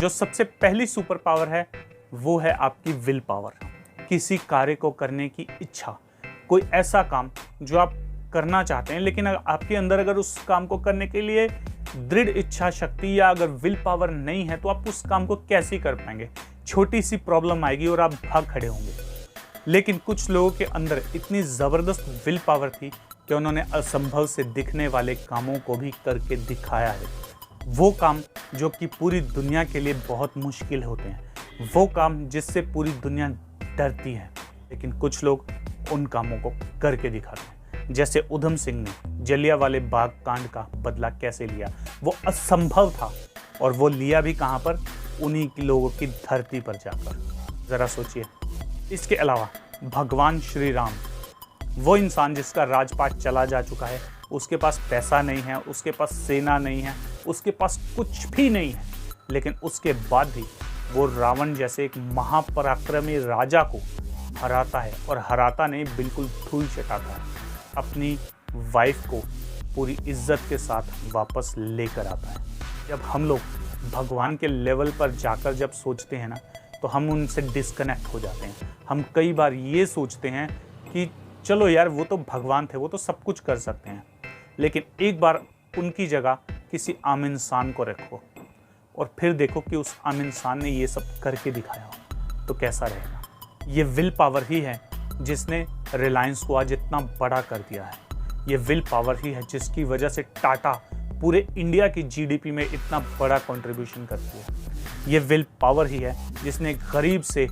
जो सबसे पहली सुपर पावर है वो है आपकी विल पावर, किसी कार्य को करने की इच्छा। कोई ऐसा काम जो आप करना चाहते हैं लेकिन आपके अंदर अगर उस काम को करने के लिए दृढ़ इच्छा शक्ति या अगर विल पावर नहीं है तो आप उस काम को कैसे कर पाएंगे। छोटी सी प्रॉब्लम आएगी और आप भाग खड़े होंगे। लेकिन कुछ लोगों के अंदर इतनी ज़बरदस्त विल पावर थी कि उन्होंने असंभव से दिखने वाले कामों को भी करके दिखाया है। वो काम जो कि पूरी दुनिया के लिए बहुत मुश्किल होते हैं, वो काम जिससे पूरी दुनिया डरती है, लेकिन कुछ लोग उन कामों को करके दिखाते हैं। जैसे उधम सिंह ने जलियांवाला बाग कांड का बदला कैसे लिया। वो असंभव था और वो लिया भी कहाँ पर, उन्हीं लोगों की धरती पर जाकर। ज़रा सोचिए। इसके अलावा भगवान श्री राम, वो इंसान जिसका राजपाट चला जा चुका है, उसके पास पैसा नहीं है, उसके पास सेना नहीं है, उसके पास कुछ भी नहीं है, लेकिन उसके बाद भी वो रावण जैसे एक महापराक्रमी राजा को हराता है। और हराता नहीं, बिल्कुल धूल चटाता है। अपनी वाइफ को पूरी इज्जत के साथ वापस लेकर आता है। जब हम लोग भगवान के लेवल पर जाकर जब सोचते हैं ना, तो हम उनसे डिस्कनेक्ट हो जाते हैं। हम कई बार ये सोचते हैं कि चलो यार, वो तो भगवान थे, वो तो सब कुछ कर सकते हैं। लेकिन एक बार उनकी जगह किसी आम इंसान को रखो और फिर देखो कि उस आम इंसान ने ये सब करके दिखाया हो तो कैसा रहेगा। ये विल पावर ही है जिसने रिलायंस को आज इतना बड़ा कर दिया है। ये विल पावर ही है जिसकी वजह से टाटा पूरे इंडिया की जीडीपी में इतना बड़ा कंट्रीब्यूशन करती है। ये विल पावर ही है जिसने गरीब से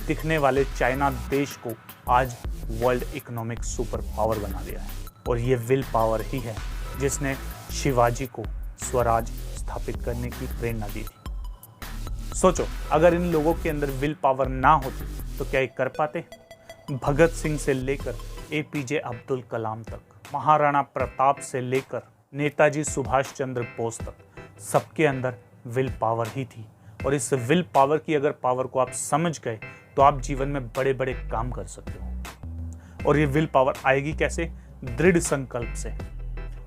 दिखने वाले चाइना देश को आज वर्ल्ड इकोनॉमिक सुपर पावर बना दिया है। और ये विल पावर ही है जिसने शिवाजी को स्वराज स्थापित करने की प्रेरणा दी थी। सोचो, अगर इन लोगों के अंदर विल पावर ना होती तो क्या ये कर पाते। भगत सिंह से लेकर एपीजे अब्दुल कलाम तक, महाराणा प्रताप से लेकर नेताजी सुभाष चंद्र बोस तक, सबके अंदर विल पावर ही थी। और इस विल पावर की अगर पावर को आप समझ गए तो आप जीवन में बड़े बड़े काम कर सकते हो। और ये विल पावर आएगी कैसे? दृढ़ संकल्प से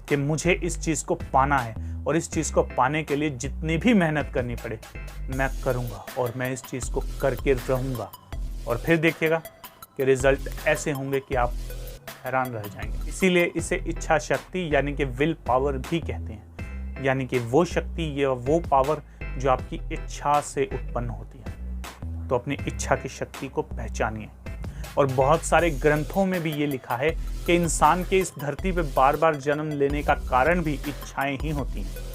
कि मुझे इस चीज़ को पाना है और इस चीज़ को पाने के लिए जितनी भी मेहनत करनी पड़े मैं करूँगा और मैं इस चीज़ को करके रहूँगा। और फिर देखिएगा कि रिजल्ट ऐसे होंगे कि आप हैरान रह जाएंगे। इसीलिए इसे इच्छा शक्ति यानी कि विल पावर भी कहते हैं। यानी कि वो शक्ति या वो पावर जो आपकी इच्छा से उत्पन्न होती है। तो अपनी इच्छा की शक्ति को पहचानिए। और बहुत सारे ग्रंथों में भी ये लिखा है कि इंसान के इस धरती पे बार बार जन्म लेने का कारण भी इच्छाएं ही होती हैं।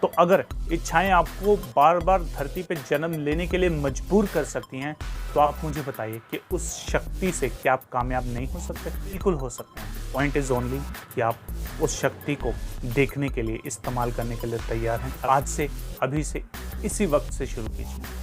तो अगर इच्छाएं आपको बार बार धरती पे जन्म लेने के लिए मजबूर कर सकती हैं तो आप मुझे बताइए कि उस शक्ति से क्या आप कामयाब नहीं हो सकते? बिल्कुल हो सकते हैं। पॉइंट इज ओनली कि आप उस शक्ति को देखने के लिए, इस्तेमाल करने के लिए तैयार हैं। आज से, अभी से, इसी वक्त से शुरू कीजिए।